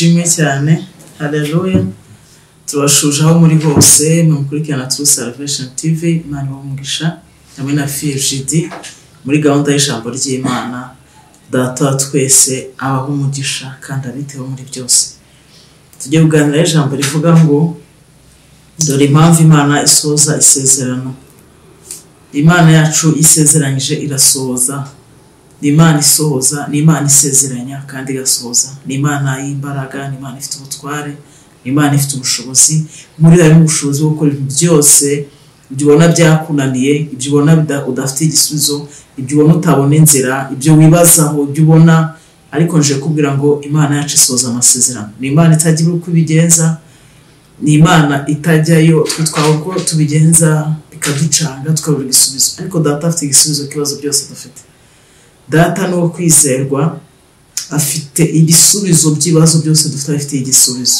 Shimwe cyane. Haleluya. Tubashuje aho muri hose mukurikirana True Salvation TV, Imana y'umugisha hamwe na FGD muri gahunda y'ijambo ry'Imana. Data twese abaho umugisha kandi abiteho muri byose. Tugiye kuganira ijambo rivuga ngo dore impamvu Imana isoza isezerano. Imana yacu isezeranyije irasoza. Ni Imana isohoza, ni Imana isezeranya kandi igasohoza. Ni Imana y'imbaraga, ni Imana ifite ubutware, ni Imana ifite ubushobozi. Muri rero ubushobozi bwo gukora ibintu byose, ibyo ubona byakunaniye, ibyo ubona udafite igisubizo, ibyo ubona utabona inzira, ibyo wibazaho, ibyo ubona, ariko nje kubwira ngo Imana yacu isoza amasezerano. Ni Imana itagira uko ibigenza, ni Imana itajyayo twitwaho ko tubigenza bikaducanga tukabura igisubizo. Ariko Data afite igisubizo kibazo byose dufite. Data no kwizerwa, afite ibisubizo by'ibibazo byose dufite, afite igisubizo.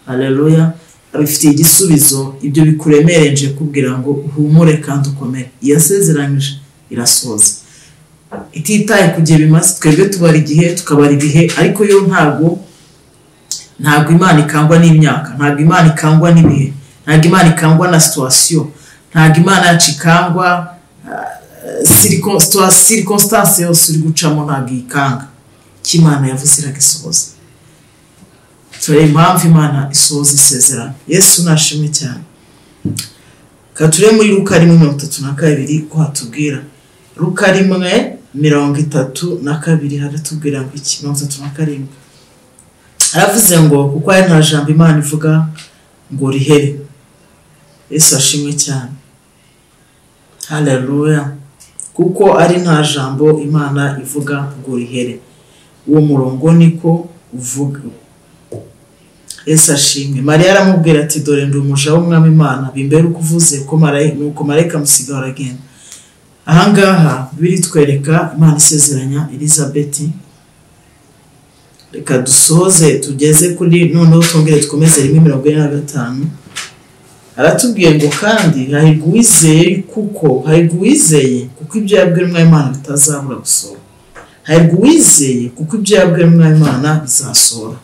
Haleluya. Afite igisubizo, ibyo bikuremereje kubwira ngo uhumure kandi ukomere. Yasezeranyije irasoza. Ititaye kugiye bimaze, twebwe tubara igihe tukabara ibihe, ariko yo ntago Imana ikangwa n'imyaka, ntago Imana ikangwa n'ibihe, ntago Imana ikangwa na situation, ntago Imana yacikangwa circonstance yose uri gucamo, ntago ikanga. Kimana yavuze iragisoza. Tore impamvu Imana isoza isezerano. Yesu nashimwe cyane. Kature muri Luka 1:32 ko hatubwira. Luka 1:32 haratubwira ngo iki 37. Aravuze ngo kuko ari nta jambo Imana ivuga ngo rihere. Yesu ashimwe cyane. Haleluya. Kuko ari nta jambo Imana ivuga ngo rihere. Uwo murongo niko uvuga. Yesu ashimwe. Mariya aramubwira ati dore ndi umuja w'Umwami Imana, bimbere ukuvuze ko marayika musiga aragenda. Ahangaha biri twereka Imana isezeranya Elizabeth. Reka dusoze tugeze kuri noneho twongere tukomeze 1:45. Aratubwiye ngo kandi hahirwa uwizeye kuko ibyo yabwiwe n'Umwami Imana bitazabura gusohora. Hahirwa uwizeye kuko ibyo yabwiwe n'Umwami Imana bizasohora.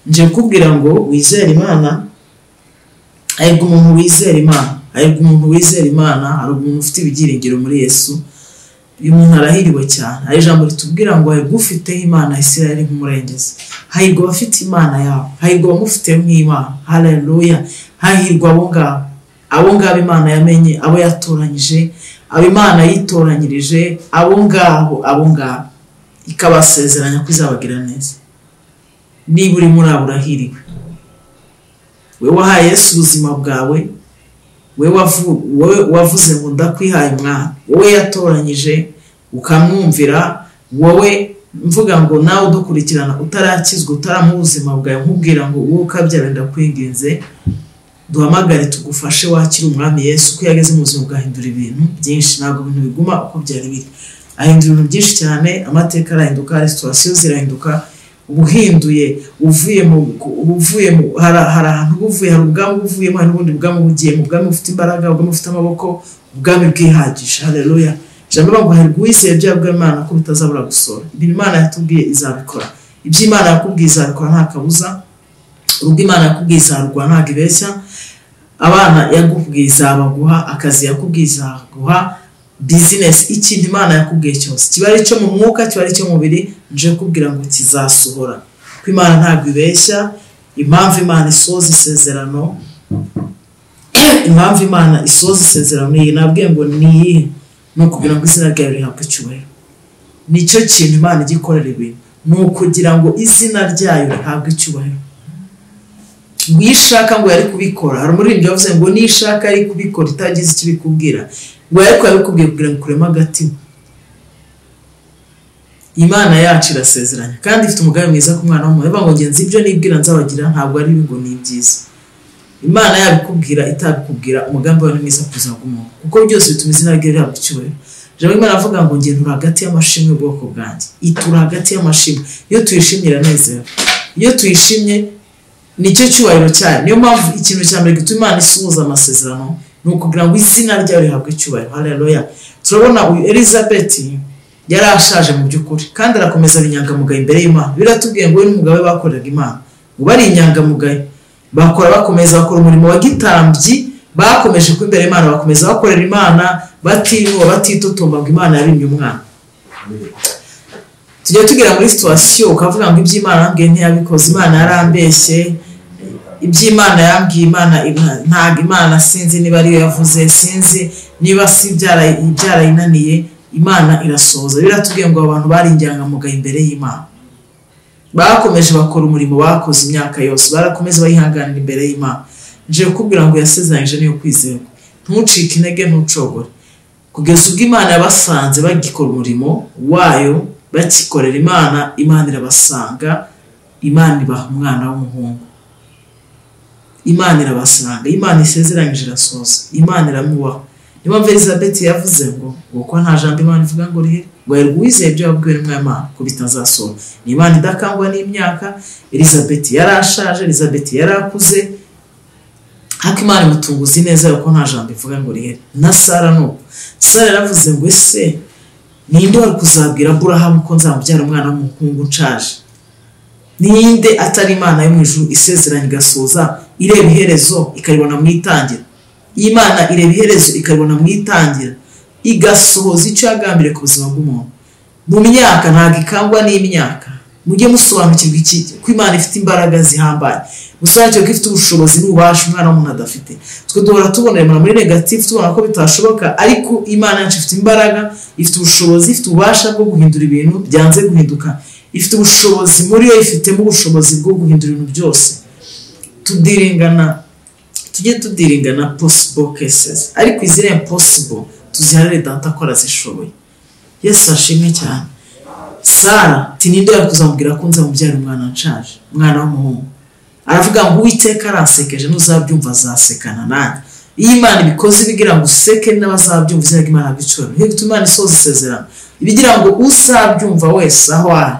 Nje kubwira ngo wizere Imana. Hahirwa umuntu wizera Imana. Hahirwa umuntu wizera Imana, hari umuntu ufite ibyiringiro muri Yesu. Uyu muntu arahiriwe cyane. Hari ijambo ritubwira ngo hahirwa ufite Imana Isirayeli nk'umurengezi. Hahirwa abafite Imana yabo, hahirwa abamufite nk'Imana. Haleluya. Hahirwa abo ngabo Imana yamenye, abo yatoranyije, abo Imana yitoranyirije, abo ngabo ikabasezeranya kuzabagira neza. Niba uri muri abo urahiriwe. Wewe wahaye Yesu ubuzima bwawe, wewe wavuze ngo ndakwihaye Mwana, wowe yatoranyije ukamwumvira, wowe mvuga ngo nawe udukurikirana utarakizwa, utaramu ubuzima bwawe, nkubwira ngo wowe ukabyara ndakwinginze duhamagare tugufashe wakira Umwami Yesu ko yageze mu buzima bwahindura ibintu byinshi. Ntabwo ibintu biguma uko byari biri, ahindura ibintu byinshi cyane. Amateka arahinduka, situation zirahinduka. Ubuhinduye uvuye mu hari ahantu buvuye, hari ubwami buvuyemo, hari n'ubundi bwami bugiye mu bwami bufite imbaraga, ubwami bufite amaboko, ubwami bwihagije. Haleluya. Jambo ngo hahirwa uwizeye ibyo yabwiwe Imana ko bitazabura gusohora. Ibintu Imana yatubwiye izabikora. Ibyo Imana yakubwiye izabikora nta kabuza. Ubwo Imana yakubwiye izarugwa ntabwo ibeshya. Abana yakubwiye izabaguha, akazi yakubwiye izaguha, business, ikintu Imana yakubwiye cyose, kiba ari cyo mu mwuka, kiba ari cyo mu mubiri, nje kubwira ngo kizasohora. Ko Imana ntabwo ibeshya. Impamvu Imana isoza isezerano, impamvu Imana isoza isezerano iyi nabwiye ngo ni ukugira ngo izina ryayo rihabwe icyubahiro. Nicyo kintu Imana igikorera ibintu, ni ukugira ngo izina ryayo rihabwe icyubahiro. Wishaka ngo yari kubikora, hari umuririmbyi wavuze ngo nishaka ari kubikora itagize icyo bikubwira, ngo ariko yabikubwiye kugira ngo kurema agatima. Imana yacu irasezeranya kandi ifite umugambi mwiza ku mwana w'umuntu. Ngo ngenzi ibyo nibwira nzabagira, ntabwo ari ngo ni byiza. Imana yabikubwira itabikubwira, umugambi wayo ni mwiza kuza gumuntu, kuko byose bituma izina rye rihabwa icyubahiro. Jambo Imana avuga ngo ngendura hagati y'amashimwe ubwoko bwanjye, itura hagati y'amashimwe. Iyo tuyishimye iranezera, iyo tuyishimye nicyo cyubahiro cyayo. Niyo mpamvu ikintu cya mbere gituma Imana isoza amasezerano ni ukugira ngo izina ryayo rihabwe icyubahiro. Haleluya. Turabona uyu Elizabeth yarashaje mu byukuri kandi arakomeza binyangamugaye imbere y'Imana. Biratubwiye ngo we n'umugabo we bakoreraga Imana. bari inyangamugayo bakomeza bakora umurimo wa gitambyi bakomeje ku imbere y'Imana bakomeza bakorera Imana batinuba batitotomba ngo Imana yarimye umwana. Tujya tugera muri situation ukavuga ngo iby'Imana yambwiye ntiyabikoze, Imana yarambeshye, iby'Imana yambwiye Imana ntago Imana sinzi niba ariyo yavuze, sinzi niba si byarayinaniye, Imana irasohoza. Biratubwiye ngo abantu bari inyangamugayo imbere y'Imana bakomeje bakora umurimo bakoze imyaka yose, barakomeza bayihanganira imbere y'Imana. Nje kukubwira ngo yasezeranyije niyo kwizerwa, ntucike intege ntucogore, kugeza ubwo Imana yabasanze bagikora umurimo wayo bakikorera Imana. Imana irabasanga, Imana ibaha umwana w'umuhungu, Imana irabasanga, Imana isezeranyije irasohoza, Imana iramubaho. Niyo mpamvu Elizabeth yavuze ngo uko nta jambo Imana ivuga ngo rihere, ngo yari uwizeye ibyo yabwiwe n'Imana ko bitazasohora. Ni Imana idakangwa n'imyaka. Elizabeth yarashaje, Elizabeth yarakuze, hako Imana imutunguzi neza yuko nta jambo ivuga ngo rihere. Na Sara nuko, Sara yaravuze ngo ese ninde wari kuzabwira Aburahamu ko nzamubyara umwana w'umuhungu nshaje? Ninde atari Imana yo mu ijuru isezeranya igasoza, ireba iherezo ikaribona mu itangira. Imana ireba iherezo ikaribona mu itangira igasohoza icyo yagambiriye ku buzima bw'umuntu. Mu myaka ntabwo ikangwa n'imyaka. Mujye musobanukirwa iki ko Imana ifite imbaraga zihambaye, musobanukirwa ko ifite ubushobozi n'ububasha umwana w'umuntu adafite. Twe duhora tubonera muri negative tubona ko bitashoboka, ariko Imana yacu ifite imbaraga, ifite ubushobozi, ifite ububasha bwo guhindura ibintu byanze guhinduka, ifite ubushobozi muri yo, ifitemo ubushobozi bwo guhindura ibintu byose. Tujye tudiringana possible cases, ariko izire impossible tuziharire data ko arazishoboye. Yesu ashimwe cyane. Sara tininde yakuzambwira ko nzamubyara umwana nshaje, umwana w'umuhungu. Aravuga ngo Uwiteka aransekeje, nuzabyumva azasekana nanjye. Iyo Imana ibikoze bigira ngo useke n'abazabyumva izina ry'Imana bicoro. Niyo gituma Imana isoza isezerano ibigira ngo uzabyumva wese aho ari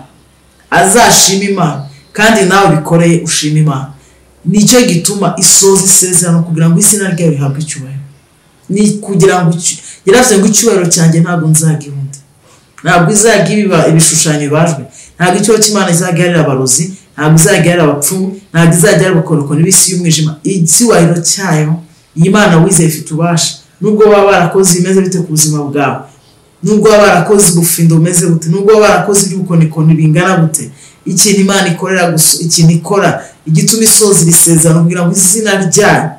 azashima Imana, kandi nawe bikoreye ushima Imana. Nicyo gituma isoza isezerano kugira ngo izina ryayo rihabwe icyubahiro. Ni kugira ngo yaravuze ngo icyubahiro cyanjye ntabwo nzagihunda, ntabwo izagibiba ibishushanyo bibajwe, ntabwo icyo cy'Imana izagarira abarozi, ntabwo izagarira abapfumu, ntabwo izagarira abakorokoni b'isi y'umwijima. Icyubahiro cyayo Imana wizeye ifite ubasha. Nubwo baba barakoze bimeze bite ku buzima bwawe, nubwo baba barakoze ubufindo bumeze bute, nubwo baba barakoze iby'ubukonikoni bingana gute, ikintu Imana ikorera gusa, ikintu ikora igituma isoza isezerano kugira ngo izina ryayo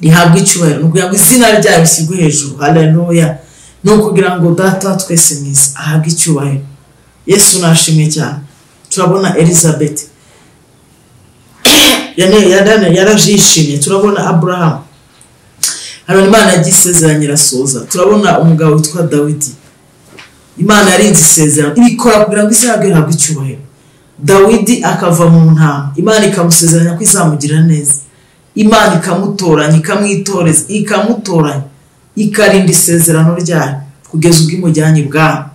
rihabwe icyubahiro, kugira ngo izina ryayo rishyirwe hejuru. Haleluya. No kugira ngo data twese mwiza ahabwe icyubahiro. Yesu nashimwe cyane. Turabona Elizabeth yarajishimye, turabona Abraham hano Imana yagisezeranye irasoza. Turabona umugabo witwa Dawidi, Imana yarinze isezerano ibikora kugira ngo izina ryayo rihabwe icyubahiro. Dawidi akava mu ntama, Imana ikamusezeranya ko izamugira neza, Imana ikamutoranya, ikamwitoreza, ikamutoranya, ikarinda isezerano ryayo kugeza ubwo imujyanye ibwami.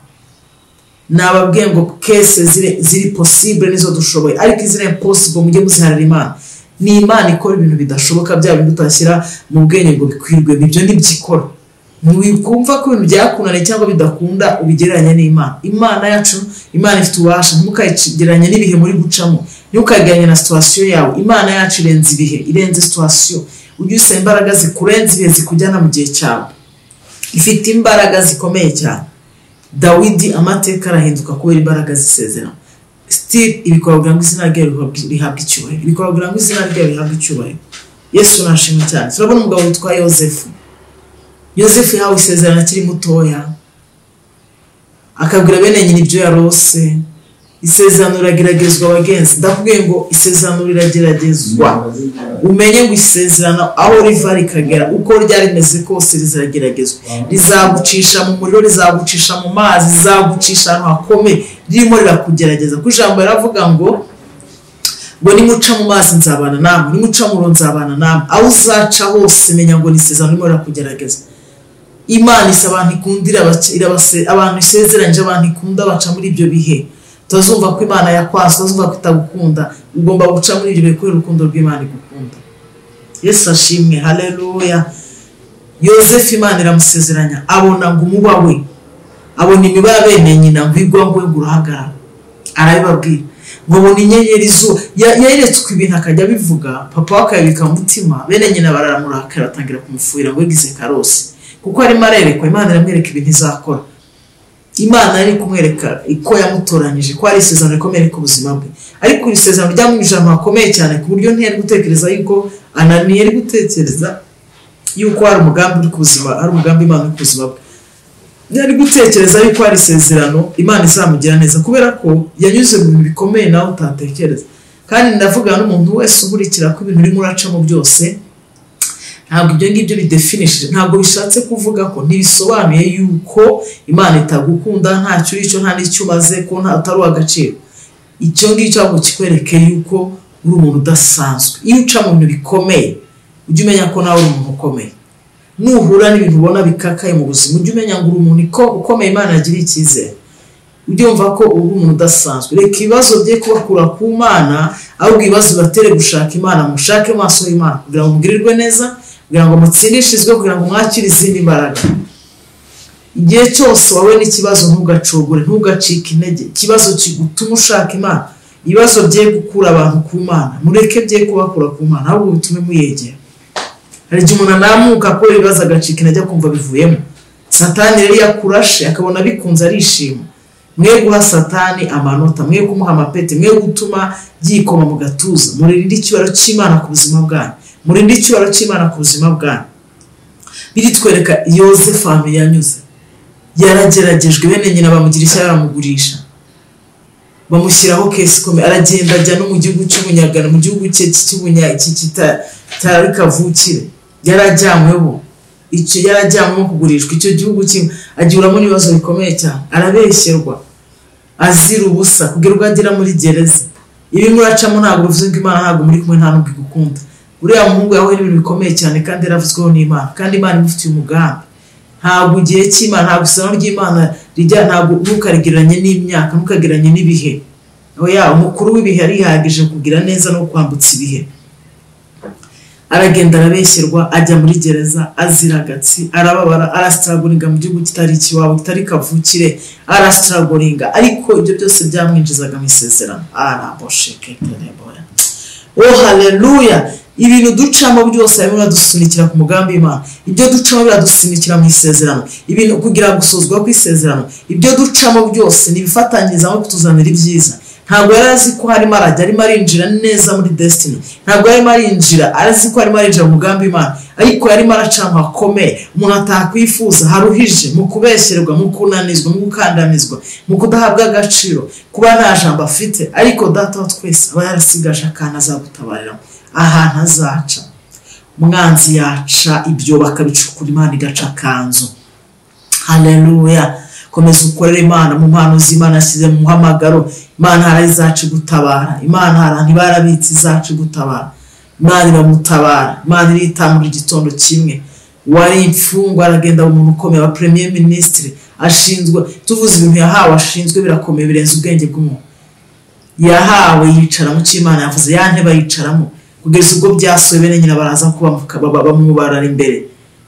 Nababwiye ngo kese ziri possible nizo dushoboye, ariko izina impossible mujye muziharira Imana. Ni Imana ikora ibintu bidashoboka, bya bintu utashyira mu bwenge ngo bikwirwe, ibyo ntibyikora. Ntiwikumva ko ibintu byakunaniye cyangwa bidakunda ubigereranya n'Imana. Imana yacu, Imana ifite ububasha, ntukayigereranya n'ibihe muri gucamo, ntukagereranya na situation yawe. Imana yacu irenze ibihe, irenze situation. Ujye usaba imbaraga zikurenze ibihe zikujyana mu gihe cyawe. Ifite imbaraga zikomeye cyane. Dawidi amateka arahinduka kubera imbaraga zisezerano. Still ibikora kugira ngo izina ryayo rihabwe icyubahiro, ibikora kugira ngo izina ryayo rihabwe icyubahiro. Yesu nashimwe cyane. Turabona umugabo witwa Yosefu. Yosefu yahawe isezerano akiri mutoya, akabwira bene nyina ibyo yarose. Isezerano rirageragezwa abagenzi. Ndakubwiye ngo isezerano rirageragezwa, umenye ngo isezerano aho riva rikagera uko ryari rimeze kose rizirageragezwa. Rizagucisha mu muriro, rizagucisha mu mazi, rizagucisha ahantu hakomeye, ririmo rirakugerageza. Ku ijambo yaravuga ngo nimuca mu mazi nzabana namwe, nimuca mu ruzi nzabana namwe, aho uzaca hose menya ngo ni isezerano ririmo rirakugerageza. Imana isa abantu ikundira abantu isezeranyije, abantu ikunda baca muri ibyo bihe. Tuzumva ko Imana yakwasa, tuzumva ko itagukunda, ugomba guca muri ibyo bihe kubera urukundo rw'Imana igukunda. Yesu ashimwe. Haleluya. Yosefu Imana iramusezeranya, abona ngo umuba we, abona imiba ya bene nyina ngo igwa ngo urahagarara. Arabibabwira ngo abona inyenyeri izuba yeretswe ibintu akajya bivuga papa we akabibika mu mutima bene nyina baramurakara batangira kumufuhira ngo yigize karosi kuko arimo arerekwa Imana iramwereka ibintu izakora. Imana yari kumwereka ko yamutoranyije ko ari isezerano rikomeye ku buzima bwe, ariko isezerano ryamwinjije ahantu hakomeye cyane ku buryo ntiyari gutekereza yuko Ananiya ari gutekereza yuko hari umugambi uri ku buzima, hari umugambi Imana uri ku buzima bwe. Yari gutekereza yuko hari isezerano Imana izamugira neza kubera ko yanyuze mu bintu bikomeye nawe utatekereza. Kandi ndavuga n'umuntu wese ukurikira ko ibintu urimo uracamo byose ntabwo ibyo ngibyo bidefinishije, ntabwo bishatse kuvuga ko ntibisobanuye yuko Imana itagukunda ntacyo urico nta n'icyo umaze ko utari uw'agaciro. Icyo ngicyo ahubwo kikwereke yuko uri umuntu udasanzwe. Iyo uca mu bintu bikomeye ujye umenya ko nawe uri umuntu ukomeye. Nuhura n'ibintu ubona bikakaye mu buzima ujye umenya ngo uri umuntu ukomeye Imana yagiriye icyizere. Ujye wumva ko uri umuntu udasanzwe. Reka ibibazo bye kubakura ku Mana ahubwo ibibazo batere gushaka Imana, mushake maso y'Imana kugira ngo mugirirwe neza, kugira ngo mutsindishizwe, kugira ngo mwakire izindi mbaraga. Igihe cyose wawe n'ikibazo ntugacogore, ntugacike intege. Ikibazo kigutuma ushaka Imana, ibibazo bye gukura abantu ku Mana, mureke bye kubakura ku Mana ahubwo bitume muyegera. Hari igihe umuntu anamuka ko ibibazo agacika intege kumva bivuyemo. Satani rero yakurashe akabona bikunze arishima. Mwe guha Satani amanota, mwe kumuha amapeti, mwe gutuma yikoma mu gatuza. Murinde icyubahiro cy'Imana ku buzima bwanyu, murinde icyubahiro cy'Imana ku buzima bwanyu. Biritwereka Yosefu yanyuze, yarageragejwe bene nyina bamugira ishyari baramugurisha, bamushyiraho kesi ikomeye, aragenda ajya no mu gihugu cy'ubunyagano, mu gihugu cye kitari kavukire, yarajyanyweho icyo yarajyanyweho kugurishwa. Icyo gihugu kimwe agihuramo n'ibibazo bikomeye cyane, arabeshyerwa azira ubusa kugira ngo agera muri gereza. Ibi muracamo ntabwo bivuze ngo Imana ntabwo muri kumwe, nta nubwo igukunda. Uriya muhungu yahuye n'ibintu bikomeye cyane kandi yaravuzweho n'Imana, kandi Imana imufitiye umugambi. Ntabwo igihe cy'Imana, ntabwo isano ry'Imana rijya, ntabwo ntukagereranye n'imyaka, ntukagereranye n'ibihe. Oya, umukuru w'ibihe arihagije kugira neza no kwambutsa ibihe. Aragenda arabeshyerwa ajya muri gereza azira gatsi, arababara, arastragoringa mu gihugu kitari ikiwabo, kitari kavukire, arastragoringa, ariko ibyo byose byamwinjizaga mu isezerano. Oh haleluya! Ibintu ducamo byose harimo biradusunikira ku mugambi w'Imana. Ibyo ducamo biradusunikira mu isezerano. Ibintu kugira gusozwa ku isezerano, ibyo ducamo byose nibifatanyiriza no kutuzanira ibyiza. Ntabwo yari azi ko harimo arajya, arimo arinjira neza muri destiny. Ntabwo yarimo arinjira arazi ko harimo arinjira mu mugambi w'Imana, ariko yarimo aracamo hakomeye umuntu atakwifuza, haruhije mu kubeshyerwa, mu kunanizwa, mu gukandamizwa, mu kudahabwa agaciro, kuba nta jambo afite. Ariko data wa twese aba yarasigaje akana azagutabarira ahantu azaca. Umwanzi yaca ibyo bakabicukura, Imana igaca akanzu. Haleluya! Komeza ukorera Imana mu mpano z'Imana yashyize mu muhamagaro. Imana harazacu gutabara, Imana harani barabitse izacu gutabara. Imana iramutabara, Imana irita muri gitondo kimwe. Wari imfungwa aragenda umuntu ukomeye wa Premier Ministre, ashinzwe, tuvuze ibintu yahawe ashinzwe birakomeye birenze ubwenge bw'umuntu. Yahawe yicara mu cy'Imana yavuze, ya ntebe yicaramo kugeza ubwo byasobe bene nyina baraza kuba bamubarara imbere.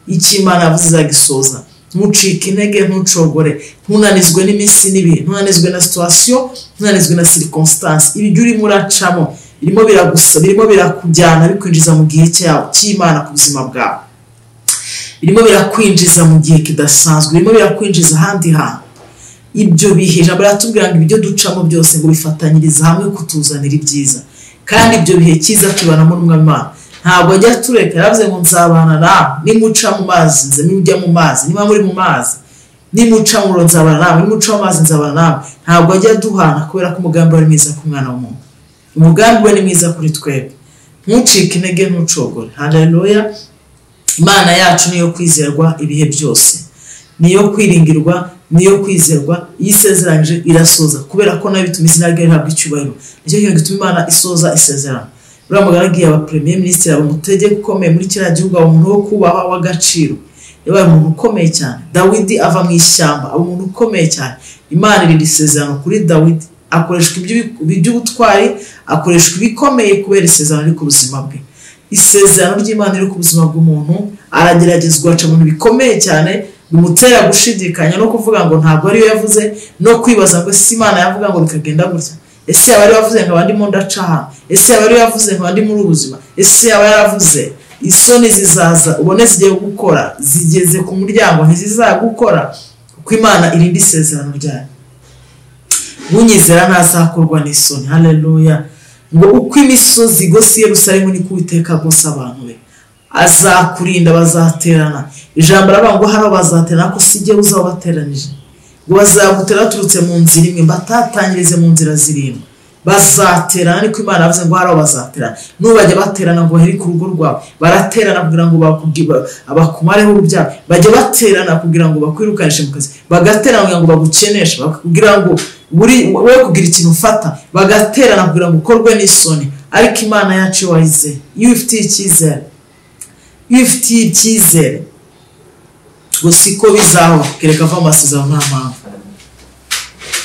Icy'Imana yavuze izagisoza. Ntucike intege, ntucogore, ntunanizwe n'iminsi n'ibihe, ntunanizwe na situation, ntunanizwe na circumstance. Ibyo urimo uracamo birimo biragusa, birimo birakujyana bikwinjiza mu gihe cy'Imana ku buzima bwawe. Birimo birakwinjiza mu gihe kidasanzwe, birimo birakwinjiza ahandi hantu. Ibyo bihe ijambo riratubwira ngo ibyo ducamo byose ngo bifatanyiriza hamwe kutuzanira ibyiza. Kandi ibyo bihe cyiza tubanamo n'Umwami. Ntabwo ajya tureka, yaravuze ngo nzabana nawe nimuca mu mazi nze nimujya mu mazi, niba muri mu mazi nimuca mu ro nzabana nawe, nimuca mu mazi nzabana nawe. Ntabwo ajya duhana kubera ko umugambi wari mwiza ku mwana w'umuntu. Umugambi we ni mwiza kuri twebwe. Ntucike intege, ntucogore. Haleluya! Imana yacu niyo kwizerwa ibihe byose, niyo kwiringirwa, niyo kwizerwa. Iyo isezeranyije irasoza kubera ko nayo bituma izina rye rihabwa icyubahiro. Nicyo kintu gituma Imana isoza isezerano. Uramugaragiye aba Premier Ministre abamutegeka ukomeye muri kiriya gihugu, aba umuntu wo kubaha w'agaciro, yabaye umuntu ukomeye cyane. Dawidi ava mu ishyamba, aba umuntu ukomeye cyane. Imana iri isezerano kuri Dawidi, akoreshwa iby'ubutwari, akoreshwa ibikomeye kubera isezerano riri ku buzima bwe. Isezerano ry'Imana riri ku buzima bw'umuntu, arageragezwa aca mu bintu bikomeye cyane bimutera gushidikanya no kuvuga ngo ntabwo ariyo yavuze, no kwibaza ngo si Imana yavuga ngo bikagenda gutya. ese yaba yavuze ngo abandi mu ndacaha, ese yaba yavuze ngo abandi muri ubuzima, ese yaba yaravuze isoni zizaza ubone zigiye gukora zigeze ku muryango ntizizagukora kuko Imana irindi isezerano ryayo. Unyizera ntazakorwa n'isoni. Haleluya. Ngo uko imisozi igose Yerusalemu niko Uwiteka agose abantu be, azakurinda bazaterana. Ijambo ravuga ngo hari bazaterana ko sijye uzabateranije, ngo bazagutera baturutse mu nzira imwe batatangirize mu nzira zirindwi. Bazaterana niko Imana yavuze ngo hari bazaterana. Nubajya baterana ngo baheri ku rugo rwawe, baraterana kugira ngo abakumareho urubyaro, bajya baterana kugira ngo bakwirukanishe mu kazi, bagaterana kugira ngo bagukeneshe, kugira ngo we kugira ikintu ufata, bagaterana kugira ngo ukorwe n'isoni. Ariko Imana yacu wayize, iyo ufitiye icyizere gusa iko bizaho kereka ava amasezerano nta mpamvu.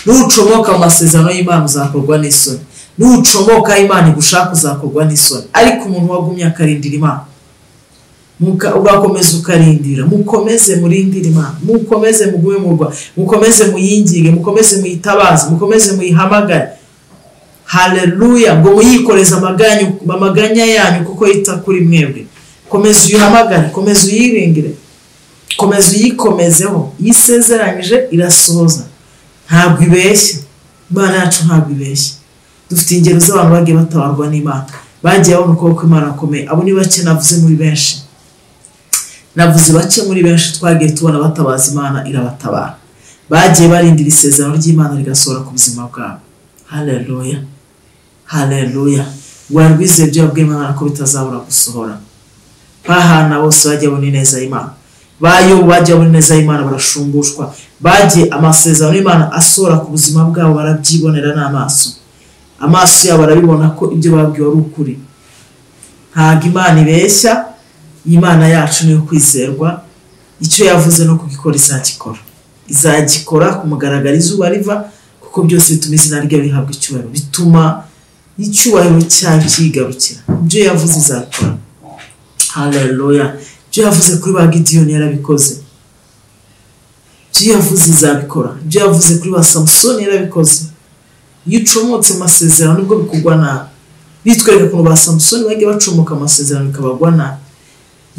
Nucomoka mu masezerano y'Imana uzakorwa n'isoni, nucomoka Imana igushaka uzakorwa n'isoni. Ariko umuntu wagumye akarindira Imana, ugakomeza ukarindira, mukomeze murindira Imana, mukomeze mugume murwa, mukomeze muyingige, mukomeze muyitabaze, mukomeze muyihamagare. Haleluya. Ngo muyikoreze amaganya yanyu kuko yita kuri mwebwe. Komeza uyihamagare, komeza uyiringire, komeza uyikomezeho. Yisezeranyije irasohoza, ntabwo ibeshya. Imana yacu ntabwo ibeshya. Dufite ingero z'abantu bagiye batabarwa n'Imana, bagiye babona ukuboko Imana akomeye. Abo ni bake navuze muri benshi, navuze bake muri benshi twagiye tubona batabaza Imana irabatabara, bagiye barindira isezerano ry'Imana rigasohora ku buzima bwabo. Haleluya. Haleluya. Warwize byo yabwiye Imana ko bitazabura gusohora. Bahana bose bagiye babona neza y'Imana, bayo bagiye babona neza y'Imana barashumbushwa, bagiye amasezerano y'Imana asohora ku buzima bwabo, barabyibonera n'amaso, amaso yabo barabibona ko ibyo babwiwe ari ukuri. Ntabwo Imana ibeshya. Imana yacu niyo kwizerwa, icyo yavuze no kugikora izagikora, izagikora ku mugaragaro izuba riva, kuko byose bituma izina rye rihabwa icyubahiro, bituma icyubahiro cyayo kigarukira. Ibyo yavuze izakora. Haleluya. Ibyo yavuze kuri ba Gideyoni yarabikoze, ibyo yavuze izabikora, ibyo yavuze kuri ba Samusoni yarabikoze. Iyo ucomotse amasezerano nibwo bikugwa nabi. Bitwereka ukuntu ba Samusoni bagiye bacomoka amasezerano bikabagwa nabi.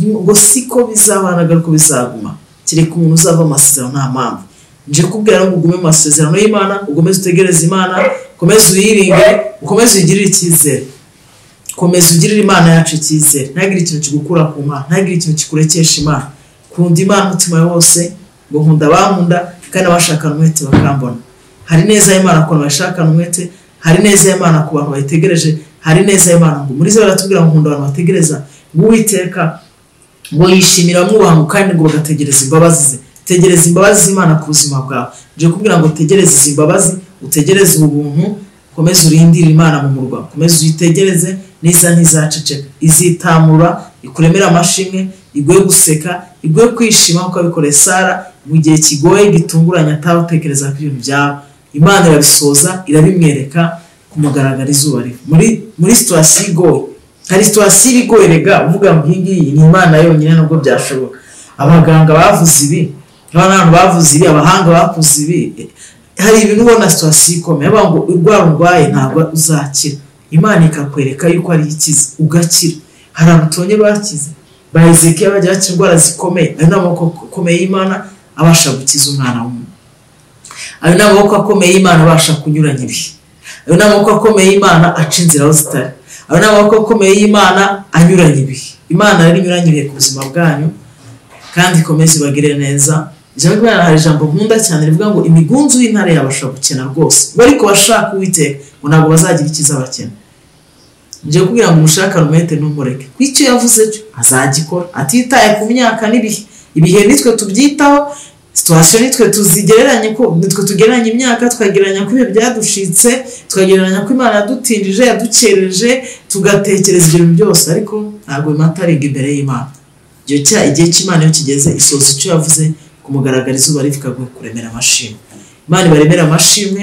Ngo siko bizabanaga ko bizaguma, kireka umuntu uzava amasezerano nta mpamvu. Nje kubwira ngo ugume amasezerano y'Imana, ugomeze utegereze Imana, ukomeze uyiringe, ukomeze ugirire icyizere, ukomeze ugirire Imana yacu icyizere. Ntagire ikintu kigukura ku Mana, ntagire ikintu kikurekesha Imana. Kunda Imana umutima wose, ngo nkunda bankunda kandi abashakana umwete bakambona. Hari neza y'Imana ku bantu bashakana umwete, hari neza y'Imana ku bantu bayitegereje, hari neza y'Imana ngo muri zo baratubwira ngo nkunda abantu bategereza Uwiteka, ngo yishimira mwubaha kandi ngo bagategereza imbabazi ze. Tegereza imbabazi z'Imana ku buzima bwawe. Nje kubwira ngo tegereze izi imbabazi, utegereze ubuntu, komeze urindire Imana mu murwa, komeze uyitegereze niza ntizaceceka, izitamura, ikuremera amashimwe, iguye guseka, iguye kwishima uko abikoreye Sara mu gihe kigoye gitunguranye atabatekereza ko ibintu byabo. Imana irabisoza, irabimwereka ku mugaragaro izuba riva. Muri situation igoye, hari situation igoye rega uvuga ngo ngiyi ni Imana yonyine nubwo byashoboka. Abaganga bavuze ibi, abantu bavuze ibi, abahanga bavuze ibi. Hari ibintu ubona situation ikomeye, ngo urwaye ntabwo uzakira. Imana ikakwereka yuko ari ikiza ugakira. Hari abatonye bakize, ba Hezekiya bajya bakira indwara zikomeye, ari n'amaboko akomeye y'Imana abasha gukiza umwana w'umuntu. Ari n'amaboko akomeye y'Imana abasha kunyuranya ibihe, ari n'amaboko akomeye y'Imana aca inzira aho zitari, ari n'amaboko akomeye y'Imana anyuranya ibihe. Imana yari inyuranya ibihe ku buzima bwanyu kandi ikomeze ibagire neza. Ijambo ry'Imana hari ijambo nkunda cyane rivuga ngo imigunzu y'intare yabasha gukena rwose, ariko bashaka Uwiteka ngo ntabwo bazagira ikizabakena. Nje kubwira ngo umushakana umwete n'umureke, kw'icyo yavuze cyo azagikora atitaye ku myaka n'ibihe. Ibihe nitwe tubyitaho, situation nitwe tuzigereranye, ko nitwe tugereranya imyaka, twagereranya ko ibihe byadushitse, twagereranya ko Imana yadutindije, yadukereje, tugatekereza ibintu byose, ariko ntabwo imataringa imbere y'Imana. Igihe cy'Imana iyo kigeze isoza icyo yavuze ku mugaragaro izuba rivuga ngo kuremera amashimwe. Imana ibaremera amashimwe,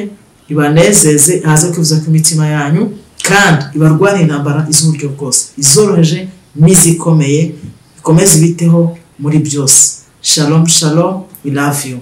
ibanezeze, haze kwivuza ku mitima yanyu, kandi ibarwane intambara iz'uburyo bwose, izoroheje n'izikomeye, ikomeze ibiteho muri byose. Shalom shalom, we love you.